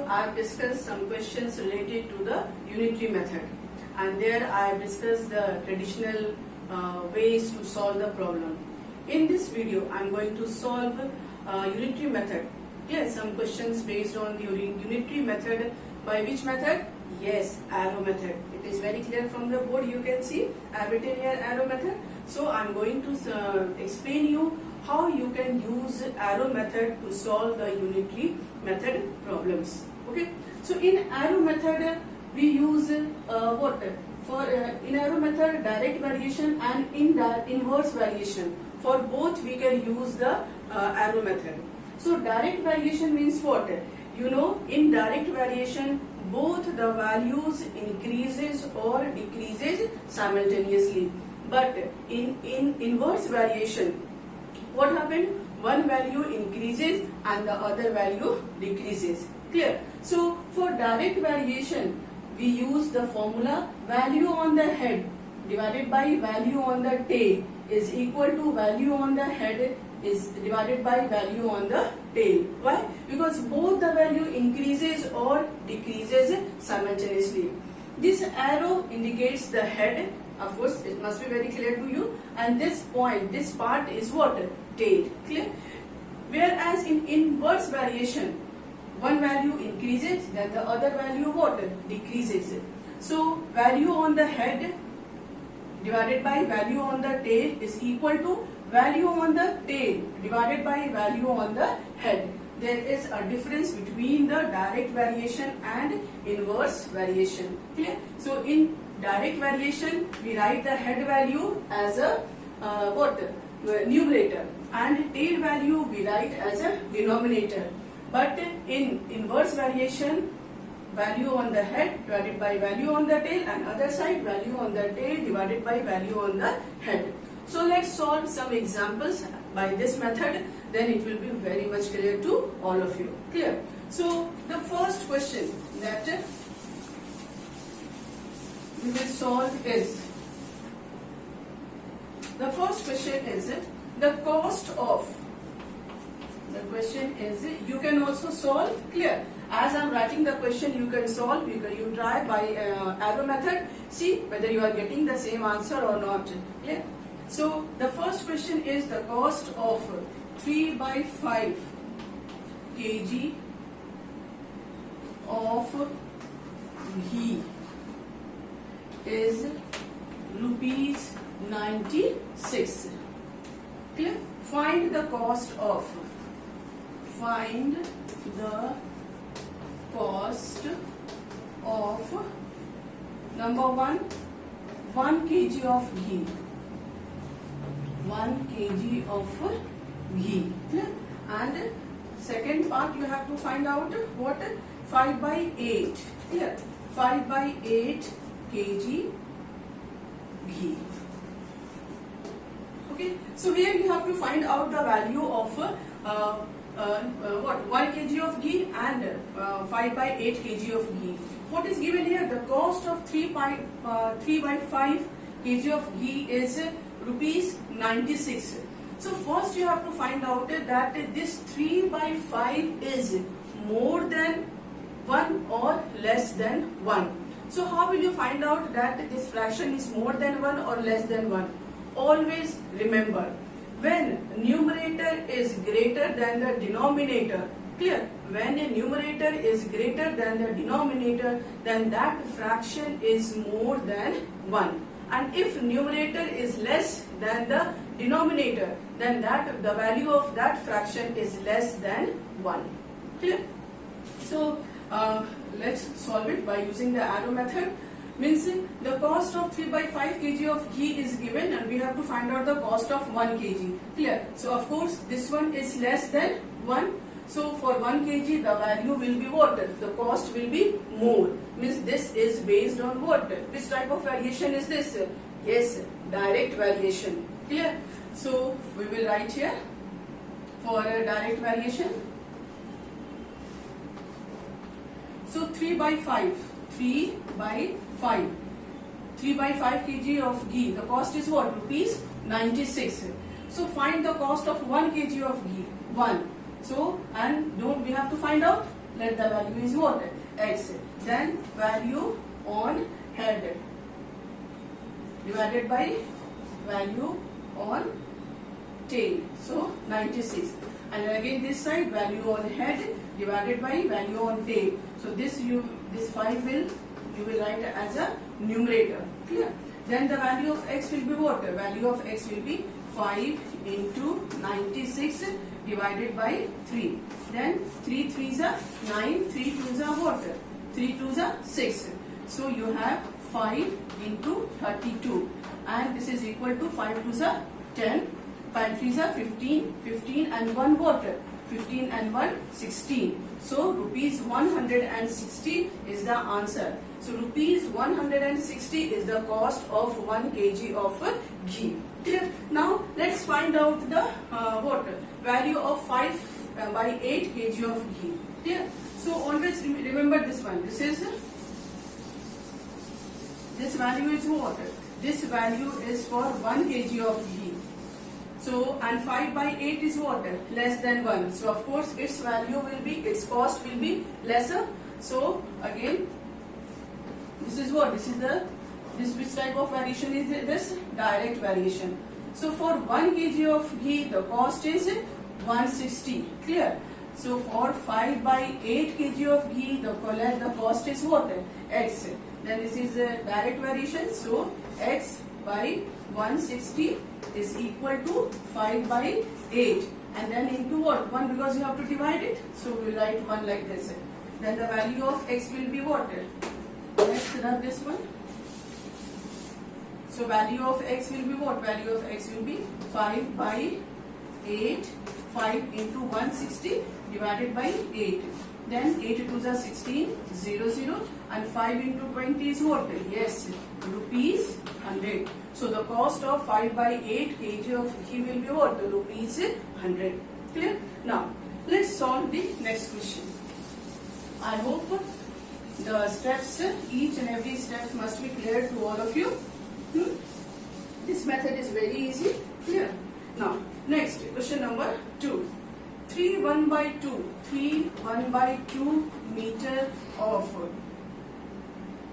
I have discussed some questions related to the unitary method, and there I have discussed the traditional ways to solve the problem. In this video, I am going to solve unitary method. Yes, some questions based on the unitary method. By which method? Yes, arrow method. It is very clear from the board. You can see I have written here arrow method. So I am going to explain you how you can use arrow method to solve the unitary method problems. Okay. So in arrow method we use what? In arrow method, direct variation and inverse variation. For both we can use the arrow method. So direct variation means what? You know, in direct variation both the values increases or decreases simultaneously. But in inverse variation, what happened? One value increases and the other value decreases. Clear? So for direct variation, we use the formula value on the head divided by value on the tail is equal to value on the head is divided by value on the tail. Why? Because both the value increases or decreases simultaneously. This arrow indicates the head. Of course, it must be very clear to you. And this point, this part is what? Tail. Clear? Whereas in inverse variation, one value increases, then the other value what? Decreases. So value on the head divided by value on the tail is equal to value on the tail divided by value on the head. There is a difference between the direct variation and inverse variation. Clear? So in direct variation, we write the head value as a numerator, and tail value we write as a denominator. But in inverse variation, value on the head divided by value on the tail, and other side value on the tail divided by value on the head. So let's solve some examples by this method, then it will be very much clear to all of you. Clear? So the first question that we will solve is, the first question is the cost of, the question is, you can also solve. Clear? As I am writing the question, you can solve, you try by arrow method, see whether you are getting the same answer or not. Clear? So the first question is the cost of 3 by 5 kg of ghee is rupees 96. Clear? Find the cost of, find the cost of, number 1 kg of ghee, 1 kg of ghee. Clear? And second part you have to find out what? 5 by 8. Clear? 5 by 8 kg ghee. Okay, so here you have to find out the value of 1 kg of ghee and 5 by 8 kg of ghee. What is given here? The cost of 3 by 5 kg of ghee is rupees 96. So first you have to find out that this 3 by 5 is more than 1 or less than 1. So how will you find out that this fraction is more than 1 or less than 1? Always remember, when numerator is greater than the denominator, clear? When a numerator is greater than the denominator, then that fraction is more than 1. And if numerator is less than the denominator, then the value of that fraction is less than 1. Clear? So let's solve it by using the arrow method. Means the cost of 3 by 5 kg of ghee is given, and we have to find out the cost of 1 kg. Clear? So of course this one is less than 1. So for 1 kg the value will be what? The cost will be more. Means this is based on what? Which type of variation is this? Yes, direct variation. Clear? So we will write here for a direct variation. So 3 by 5. 3 by 5. 3 by 5 kg of ghee. The cost is what? Rupees 96. So find the cost of 1 kg of ghee. 1. So, and don't we have to find out let the value is what? X. Then value on head divided by value on tail. So 96. And again this side, value on head divided by value on tail. So this 5 will you will write as a numerator. Clear? Then the value of x will be what? Value of x will be 5 into 96 divided by 3. Then 3 3s are 9, 3 2s are what? 3 2s are 6. So you have 5 into 32, and this is equal to 5 2s are 10, 5 3s are 15, 15 and 1 what? 15 and 1 16. So rupees 160 is the answer. So rupees 160 is the cost of 1 kg of ghee. Clear? Now let's find out the what value of 5 by 8 kg of ghee. Clear? So always remember this one. This value is what? This value is for 1 kg of ghee. So, and 5 by 8 is what? Less than 1. So, of course, its value will be, its cost will be lesser. So, again, this is what? This which type of variation is this? Direct variation. So, for 1 kg of ghee, the cost is 160. Clear? So, for 5 by 8 kg of ghee, the cost is what? X. Then this is a direct variation. So, X by 160 is equal to 5 by 8, and then into what? 1, because you have to divide it. So we will write 1 like this. Then the value of x will be what? Let's rub this one. So value of x will be what? Value of x will be 5 by 8, 5 into 160 divided by 8. Then 8 2s are 16, 0 0, and 5 into 20 is what? Yes, rupees 100. So the cost of 5 by 8 kg of ghee will be what? Rupees 100. Clear? Now let's solve the next question. I hope the steps, each and every step must be clear to all of you. This method is very easy. Clear? Now next question number 2. 3 1 by 2 meter of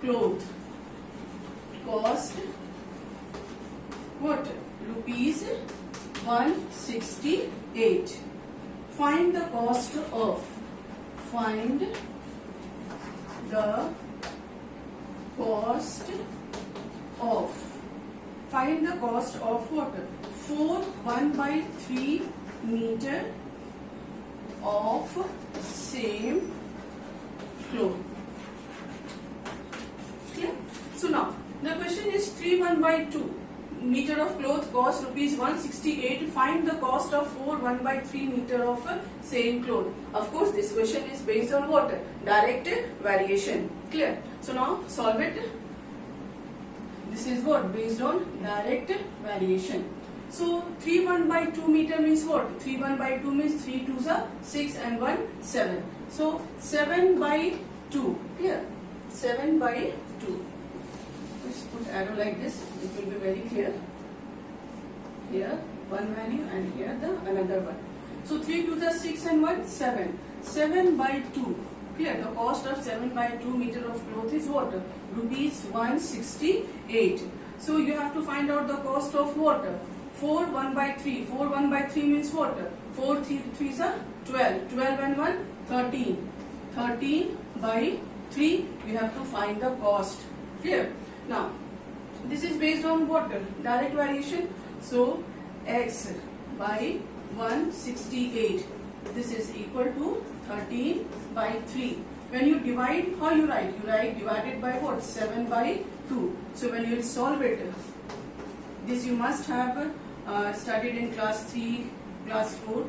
cloth cost what? Rupees 168. Find the cost of. Find the cost of. Find the cost of what? 4 1 by 3 meter of same cloth. Clear? So now the question is 3 1 by 2 meter of cloth cost rupees 168. Find the cost of 4 1 by 3 meter of same cloth. Of course, this question is based on what? Direct variation. Clear? So now solve it. This is what? Based on direct variation. So 3 1 by 2 meter means what? 3 1 by 2 means 3 2s are 6 and 1 7. So 7 by 2. Clear? 7 by 2. Let's put arrow like this. It will be very clear. Here one value and here the another one. So 3 2s are 6 and 1 7. 7 by 2. Clear? The cost of 7 by 2 meter of cloth is what? Rupees 168. So you have to find out the cost of what? 4 1 by 3. 4 1 by 3 means what? 4 3s are 12. 12 and 1 13. 13 by 3 we have to find the cost. Clear? Now this is based on what? Direct variation. So x by 168. This is equal to 13 by 3. When you divide, how you write? You write divided by what? 7 by 2. So when you will solve it, this you must have studied in class 3, class 4.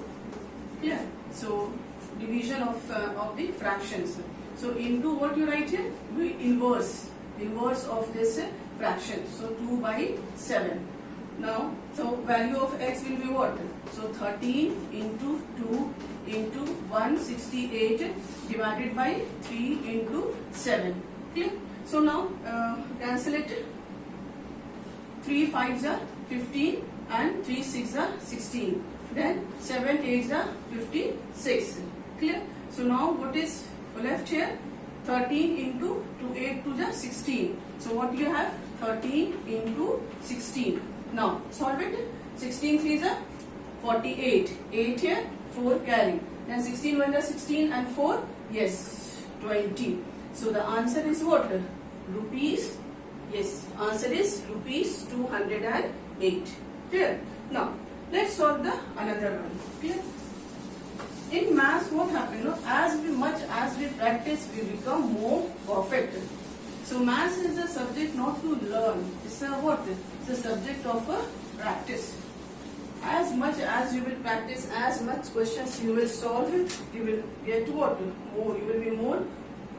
Yeah. So division of the fractions. So into what you write here? We inverse of this fraction. So 2 by 7. Now, so value of x will be what? So 13 into 2 into 168 divided by 3 into 7. Clear? So now cancel it. 3 5s are 15 and 3 6s are 16. Then 7 8s are 56. Clear? So now what is So left here 13 into 2, 8 to the 16. So what you have? 13 into 16. Now solve it. 16 3 is a 48. 8 here, 4 carry. Then 16 1 is 16 and 4, yes, 20. So the answer is what? Rupees. Yes, answer is rupees 208. Clear? Now let's solve the another one. Clear? In maths, what happens? No? As much as we practice, we become more perfect. So maths is a subject not to learn. It's a what? It's a subject of a practice. As much as you will practice, as much questions you will solve, you will get what? More. You will be more.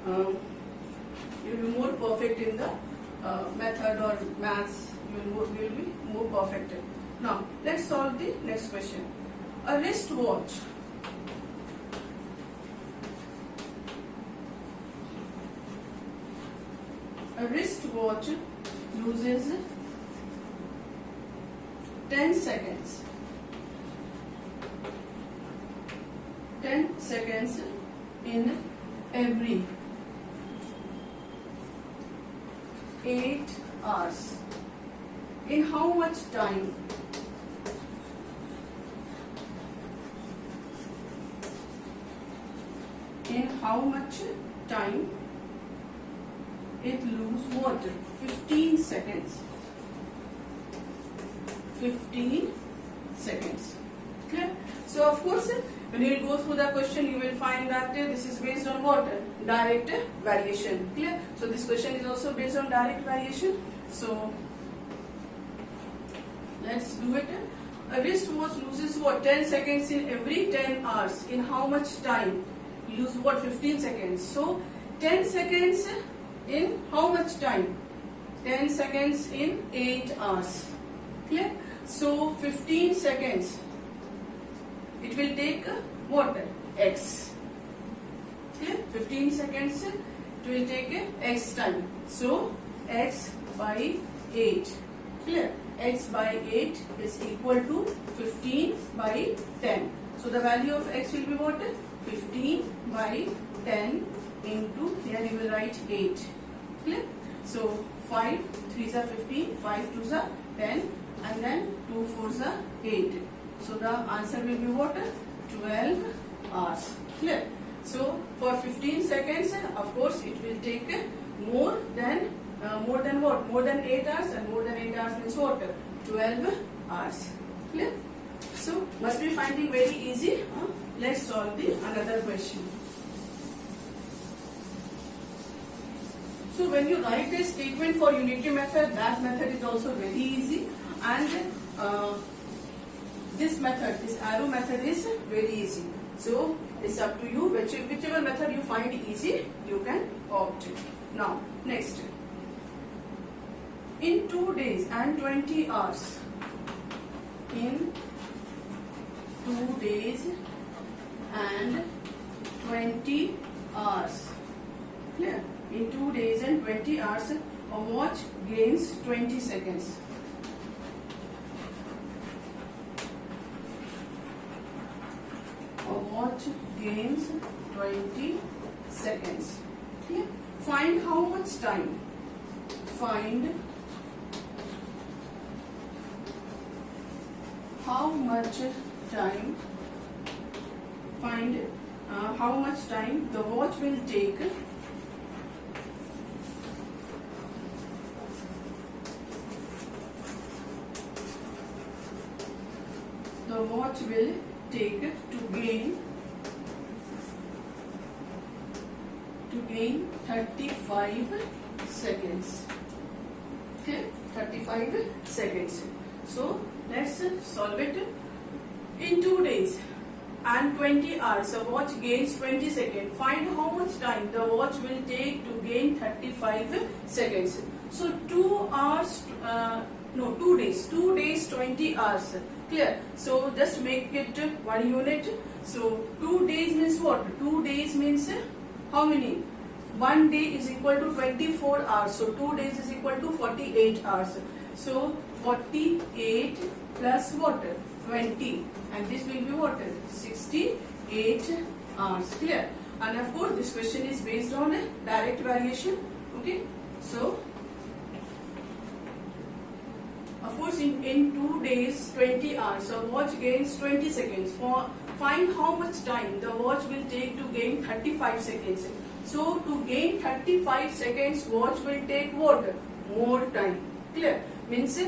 You will be more perfect in the method or maths. You will be more perfect. Now let's solve the next question. A wristwatch. A wristwatch loses 10 seconds. 10 seconds in every 8 hours. In how much time? In how much time it lose what? 15 seconds. 15 seconds. Clear? So of course, when you go through the question, you will find that this is based on what? Direct variation. Clear? So this question is also based on direct variation. So let's do it. A wristwatch loses what? 10 seconds in every 10 hours. In how much time? Lose what? 15 seconds. So 10 seconds in how much time? 10 seconds in 8 hours. Clear? So 15 seconds. It will take what? X. Clear? 15 seconds. It will take X time. So X by 8. Clear? X by 8 is equal to 15 by 10. So the value of X will be what? 15 by 10 into, here you will write 8. Clear? So 5 3s are 15, 5 2s are 10, and then 2 4s are 8. So the answer will be what? 12 hours. Clear? So for 15 seconds, of course, it will take more than what? More than 8 hours, and more than 8 hours means what? 12 hours. Clear? So must be finding very easy. Let's solve the another question. So when you write a statement for unitary method, that method is also very easy, and this method, this arrow method is very easy. So it's up to you, whichever method you find easy, you can opt it. Now next, in 2 days and 20 hours, in 2 days and 20 hours, clear? In 2 days and 20 hours, a watch gains 20 seconds. A watch gains 20 seconds. Okay. Find how much time. Find how much time. Find how much time the watch will take to gain 35 seconds. Okay, 35 seconds. So let's solve it. In 2 days and 20 hours, a watch gains 20 seconds. Find how much time the watch will take to gain 35 seconds. So 2 hours, 2 days. 2 days, 20 hours. Clear? So just make it 1 unit. So 2 days means what? 2 days means how many? 1 day is equal to 24 hours. So 2 days is equal to 48 hours. So 48 plus what? 20. And this will be what? 68 hours. Clear? and of course this question is based on a direct variation. Okay, so of course in 2 days 20 hours, so watch gains 20 seconds. Find how much time the watch will take to gain 35 seconds. So to gain 35 seconds, watch will take what? More time. Clear? Means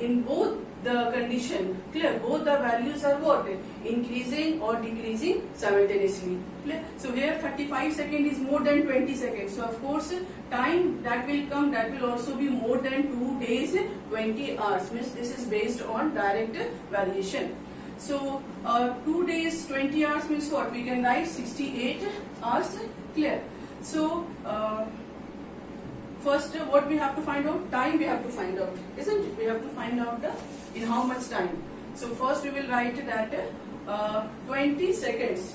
in both the condition, clear, both the values are what? Increasing or decreasing simultaneously. Clear? So here 35 seconds is more than 20 seconds. So of course time that will come, that will also be more than 2 days 20 hours. Means this is based on direct variation. So 2 days 20 hours means what? We can write 68 hours. Clear? So first what we have to find out? Time we have to find out, isn't it? We have to find out in how much time. So first we will write that 20 seconds.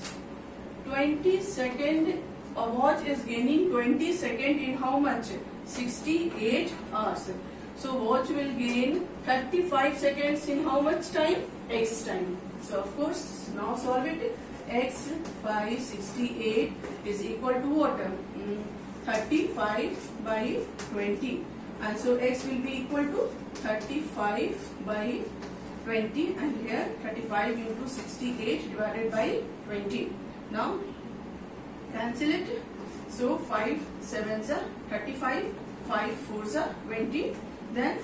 20 second, a watch is gaining 20 second in how much? 68 hours. So watch will gain 35 seconds in how much time? X time. So of course now solve it. X by 68 is equal to what? 35 by 20, and so x will be equal to 35 by 20, and here 35 into 68 divided by 20. Now cancel it. So 5 7s are 35, 5 4s are 20, then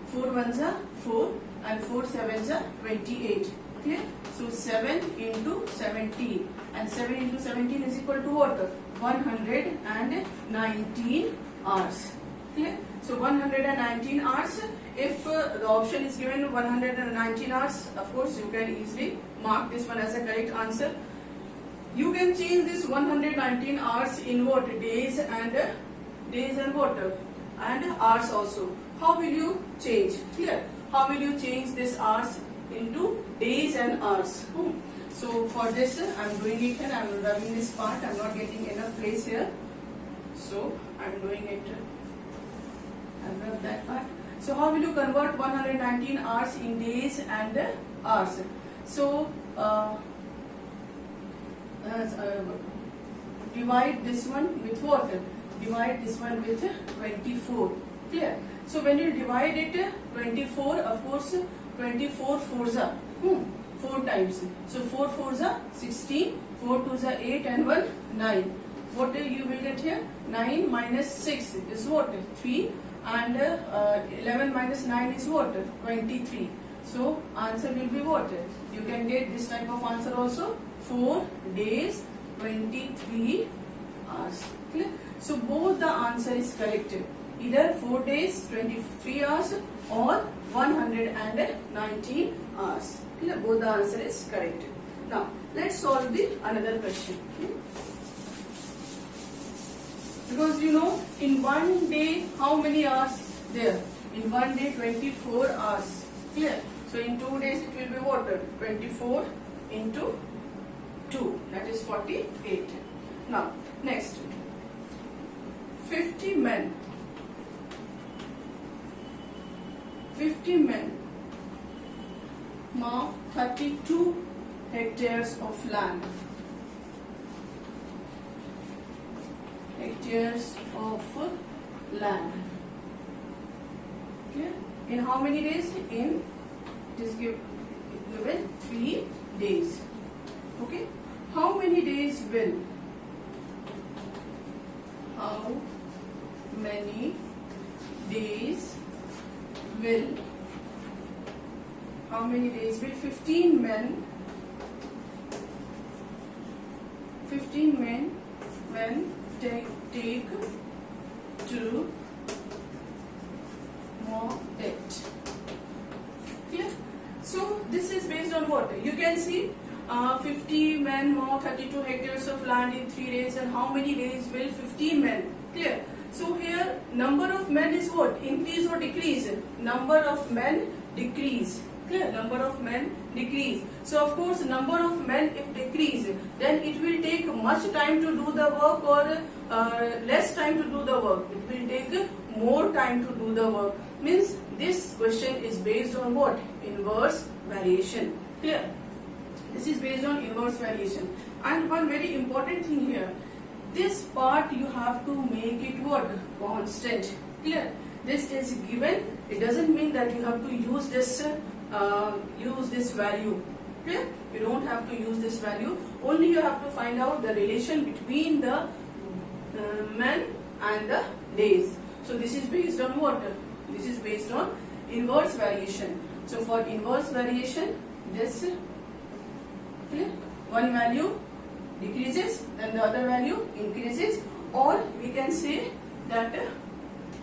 4 1s are 4, and 4 7s are 28. Clear? So 7 into 17, and 7 into 17 is equal to what? 119 hours. Clear? So 119 hours. If the option is given 119 hours, of course you can easily mark this one as a correct answer. You can change this 119 hours in what? Days and what? And hours also. How will you change? Clear? How will you change this hours into days and hours? So for this I am doing it and I am rubbing this part. I am not getting enough place here, so I am doing it. I will rub that part. So how will you convert 119 hours in days and hours? So divide this one with what? Divide this one with 24. Clear? So when you divide it 24, of course 24 4s are 4 times. So 4 4s are 16, 4 2s are 8, and 1 9. What you will get here? 9 minus 6 is what? 3, and 11 minus 9 is what? 23. So answer will be what? You can get this type of answer also. 4 days 23 hours. Clear? So both the answer is correct. Either 4 days 23 hours or 119 hours. Clear? Both the answer is correct. Now let's solve the another question. Because you know, in 1 day how many hours there? In 1 day 24 hours. Clear? So in 2 days it will be what? 24 into 2, that is 48. Now next, 50 men mow 32 hectares of land. Hectares of land. Okay. In how many days? In, it is given 3 days. Okay. How many days will? How many days will? How many days will 15 men when take to mow it? Clear? So this is based on what? You can see 50 men mow 32 hectares of land in 3 days, and how many days will 15 men? Clear? So here number of men is what? Increase or decrease? Number of men decrease. Clear? Number of men decrease. So of course number of men if decrease, then it will take much time to do the work or less time to do the work. It will take more time to do the work. Means this question is based on what? Inverse variation. Clear? This is based on inverse variation. And one very important thing here, this part you have to make it what? Constant. Clear? This is given. It doesn't mean that you have to use this value. Clear? You don't have to use this value. Only you have to find out the relation between the men and the days. So this is based on what? This is based on inverse variation. So for inverse variation, this clear? One value decreases, then the other value increases, or we can say that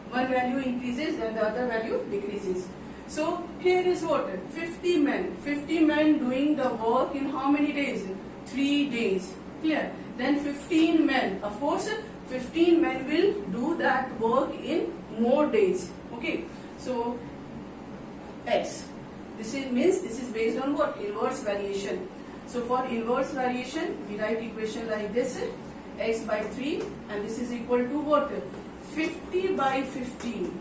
one value increases, then the other value decreases. So here is what? 50 men. 50 men doing the work in how many days? 3 days. Clear? Then 15 men. Of course, 15 men will do that work in more days. Okay. So X. This means this is based on what? Inverse variation. So for inverse variation, we write equation like this, x by 3, and this is equal to what? 50 by 15.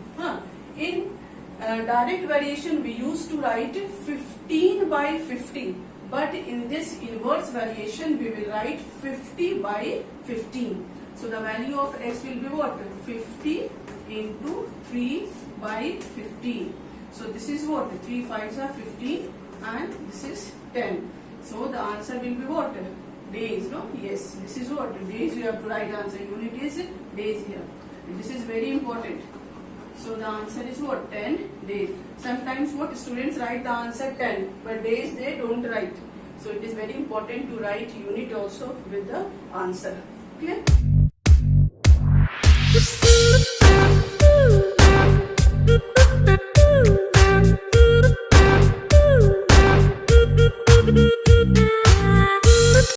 In direct variation, we used to write 15 by 50. But in this inverse variation, we will write 50 by 15. So the value of x will be what? 50 into 3 by 15. So this is what? 3 5s are 15 and this is 10. So the answer will be what? Days, no? Yes, this is what? Days you have to write answer. Unit is days here. And this is very important. So the answer is what? 10 days. Sometimes what? Students write the answer 10, but days they don't write. So it is very important to write unit also with the answer. Clear? Thank you.